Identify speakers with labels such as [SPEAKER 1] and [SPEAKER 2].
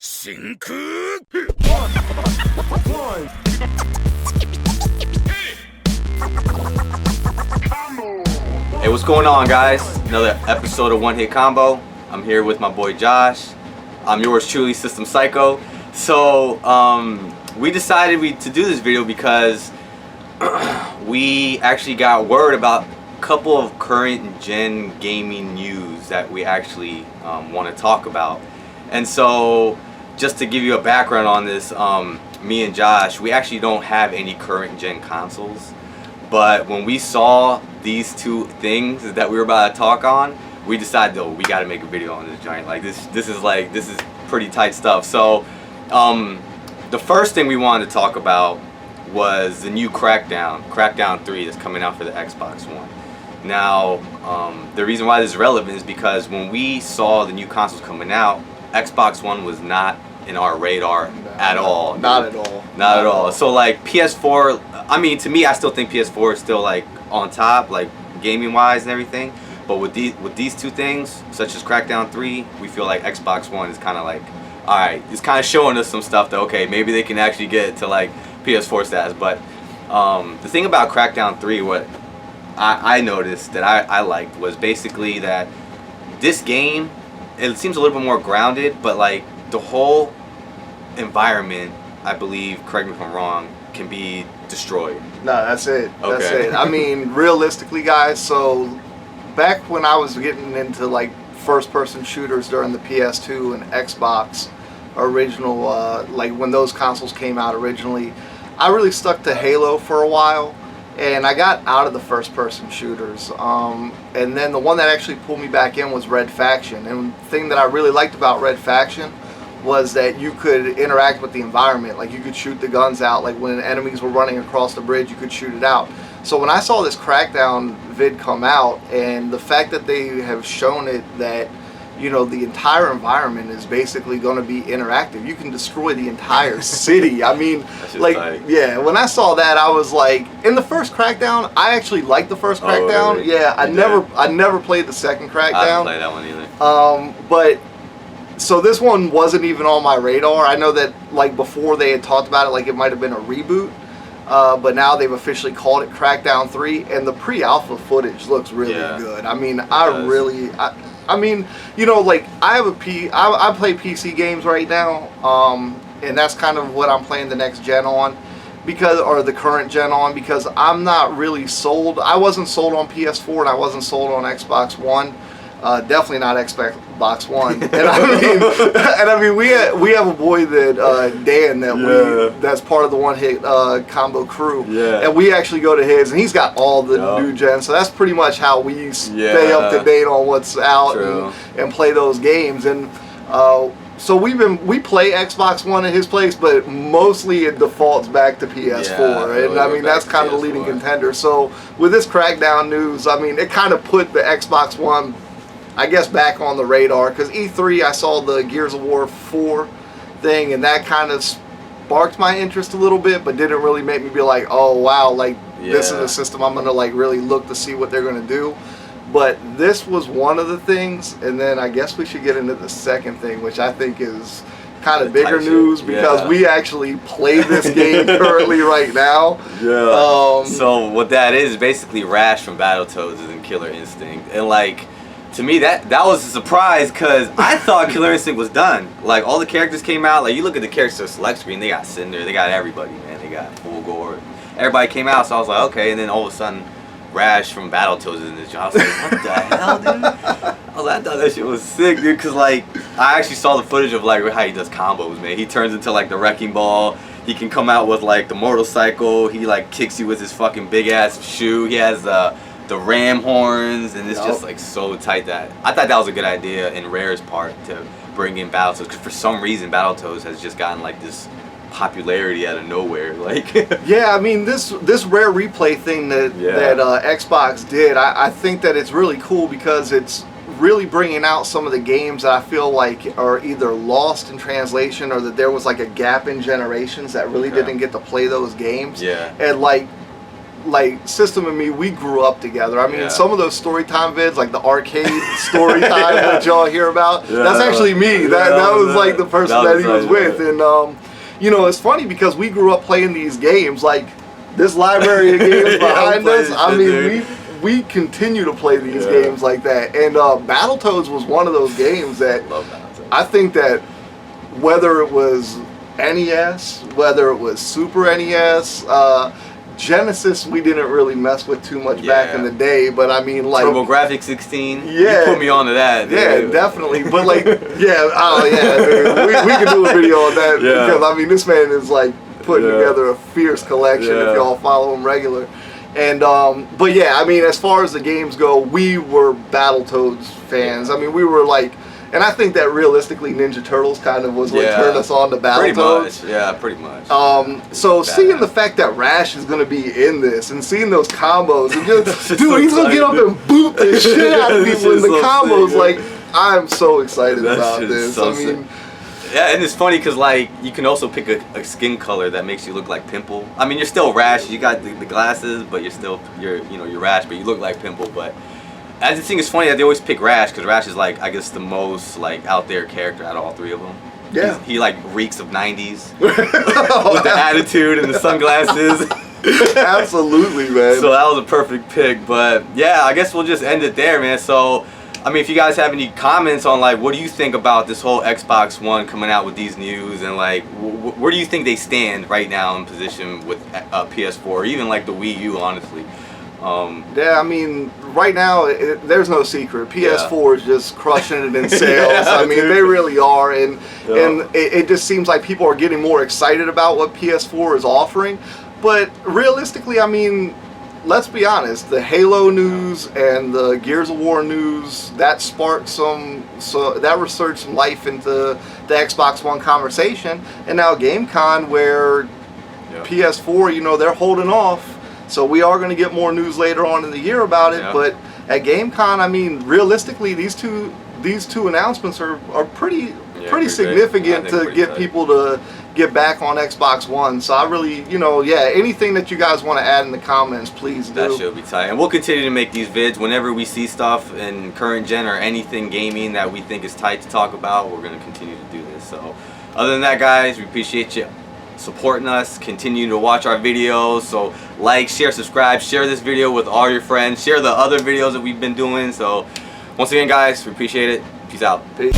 [SPEAKER 1] 真空
[SPEAKER 2] Hey, what's going on, guys? Another episode of One Hit Combo. I'm here with my boy Josh. I'm yours truly, System Psycho. So we decided to do this video because we actually got word about a couple of current Gen Gaming news that we actually want to talk about. And so just to give you a background on this, me and Josh, we actually don't have any current Gen consoles. But when we saw these two things that we were about to talk on, we decided, oh, we got to make a video on this giant. Like this is pretty tight stuff. So the first thing we wanted to talk about was the new Crackdown 3 that's coming out for the Xbox One. Now, the reason why this is relevant is because when we saw the new consoles coming out, Xbox One was not in our radar at all.
[SPEAKER 3] Not at all.
[SPEAKER 2] Not at all. So like PS4, I mean, to me, I still think PS4 is still like on top, like gaming wise and everything. But with these two things, such as Crackdown 3, we feel like Xbox One is kind of like, all right, it's kind of showing us some stuff that, okay, maybe they can actually get to like PS4 status. But the thing about Crackdown 3, what I noticed that I liked was basically that this game, it seems a little bit more grounded, but like the whole environment, I believe, correct me if I'm wrong, can be destroyed.
[SPEAKER 3] No, that's it. That's
[SPEAKER 2] Okay.
[SPEAKER 3] it. I mean, realistically, guys, so back when I was getting into like first-person shooters during the PS2 and Xbox original, like when those consoles came out originally, I really stuck to Halo for a while, and I got out of the first-person shooters. And then the one that actually pulled me back in was Red Faction. And the thing that I really liked about Red Faction was that you could interact with the environment. Like you could shoot the guns out. Like when enemies were running across the bridge, you could shoot it out. So when I saw this Crackdown vid come out, and the fact that they have shown it that, you know, the entire environment is basically going to be interactive. You can destroy the entire city. I mean, like, yeah, when I saw that, I was like, in the first Crackdown, I actually liked the first Crackdown.
[SPEAKER 2] Really?
[SPEAKER 3] Yeah, I never played the second Crackdown.
[SPEAKER 2] I didn't play that one either.
[SPEAKER 3] But so this one wasn't even on my radar. I know that like before they had talked about it, like it might have been a reboot. But now they've officially called it Crackdown 3, and the pre-alpha footage looks really good. I mean, I mean, you know, like I play PC games right now, and that's kind of what I'm playing the next gen on, or the current gen on, because I'm not really sold. I wasn't sold on PS4, and I wasn't sold on Xbox One. Definitely not Xbox One. And I mean, we have a boy that Dan that's part of the One Hit Combo crew. Yeah. And we actually go to his, and he's got all the new gen. So that's pretty much how we stay up to date on what's out and play those games. And so we play Xbox One at his place, but mostly it defaults back to PS4. And I mean, that's kind of the leading contender. So with this Crackdown news, I mean, it kind of put the Xbox One, I guess, back on the radar, because E3 I saw the Gears of War 4 thing, and that kind of sparked my interest a little bit, but didn't really make me be like, oh wow, like this is a system I'm gonna like really look to see what they're gonna do. But this was one of the things, and then I guess we should get into the second thing, which I think is kind of bigger news, because we actually play this game currently right now.
[SPEAKER 2] So what that is basically Rash from Battletoads and Killer Instinct, and like, to me, that was a surprise, because I thought Killer Instinct was done. Like, all the characters came out. Like, you look at the character select screen, they got Cinder, they got everybody, man. They got Full Gore. Everybody came out, so I was like, okay. And then all of a sudden, Rash from Battletoads is in this job. I was like, what the hell, dude? I thought that shit was sick, dude, because, like, I actually saw the footage of, like, how he does combos, man. He turns into, like, the Wrecking Ball. He can come out with, like, the motorcycle. He, like, kicks you with his fucking big-ass shoe. He has the ram horns, and it's just like so tight that I thought that was a good idea in Rare's part to bring in Battletoads, because for some reason Battletoads has just gotten like this popularity out of nowhere. Like,
[SPEAKER 3] yeah, I mean, this Rare replay thing that Xbox did, I think that it's really cool, because it's really bringing out some of the games that I feel like are either lost in translation, or that there was like a gap in generations that really didn't get to play those games. And like, like System and me, we grew up together. I mean,
[SPEAKER 2] Yeah.
[SPEAKER 3] some of those story time vids, like the arcade story time that y'all hear about,
[SPEAKER 2] Yeah.
[SPEAKER 3] that's actually me.
[SPEAKER 2] Yeah,
[SPEAKER 3] That was like the person that he was with.
[SPEAKER 2] yeah.
[SPEAKER 3] And you know, it's funny because we grew up playing these games, like this library of games behind us. I mean, we continue to play these games like that. And Battletoads was one of those games that
[SPEAKER 2] Love Battletoads.
[SPEAKER 3] I think that whether it was NES, whether it was Super NES, Genesis, we didn't really mess with too much back in the day, but I mean, like
[SPEAKER 2] TurboGrafx 16.
[SPEAKER 3] Yeah,
[SPEAKER 2] you put me onto that. Dude.
[SPEAKER 3] Yeah, definitely. But like, yeah, oh yeah, dude. We can do a video on that because I mean, this man is like putting together a fierce collection. If y'all follow him regular, and but yeah, I mean, as far as the games go, we were Battletoads fans. I mean, we were like. And I think that realistically, Ninja Turtles kind of was what turned us on to Battletoads.
[SPEAKER 2] Pretty much.
[SPEAKER 3] So seeing the fact that Rash is going to be in this and seeing those combos, and just, dude,
[SPEAKER 2] so
[SPEAKER 3] he's going to get up and boot the shit out of people in the combos.
[SPEAKER 2] Sick,
[SPEAKER 3] like, I'm so excited about
[SPEAKER 2] shit
[SPEAKER 3] this.
[SPEAKER 2] so
[SPEAKER 3] I mean,
[SPEAKER 2] yeah, and it's funny because like you can also pick a skin color that makes you look like Pimple. I mean, you're still Rash. You got the glasses, but you're Rash, but you look like Pimple. But I just think it's funny that they always pick Rash because Rash is like, I guess, the most like out there character out of all three of them.
[SPEAKER 3] Yeah.
[SPEAKER 2] He like reeks of 90s with the attitude and the sunglasses.
[SPEAKER 3] Absolutely, man.
[SPEAKER 2] So that was a perfect pick. But yeah, I guess we'll just end it there, man. So I mean, if you guys have any comments on like what do you think about this whole Xbox One coming out with these news, and like where do you think they stand right now in position with PS4 or even like the Wii U, honestly?
[SPEAKER 3] Yeah, I mean, right now, there's no secret. PS4 is just crushing it in sales. I mean, they really are. And it just seems like people are getting more excited about what PS4 is offering. But realistically, I mean, let's be honest. The Halo news and the Gears of War news, that sparked that resurged some life into the Xbox One conversation. And now GameCon, where PS4, you know, they're holding off. So we are going to get more news later on in the year about it, but at GameCon, I mean, realistically, these two announcements are pretty significant to get people to get back on Xbox One. So I really, you know, anything that you guys want to add in the comments, please do.
[SPEAKER 2] That should be tight. And we'll continue to make these vids whenever we see stuff in current gen or anything gaming that we think is tight to talk about. We're going to continue to do this. So other than that, guys, we appreciate you supporting us, continue to watch our videos. So like, share, subscribe, share this video with all your friends, share the other videos that we've been doing. So once again, guys, we appreciate it. Peace out.
[SPEAKER 3] Peace.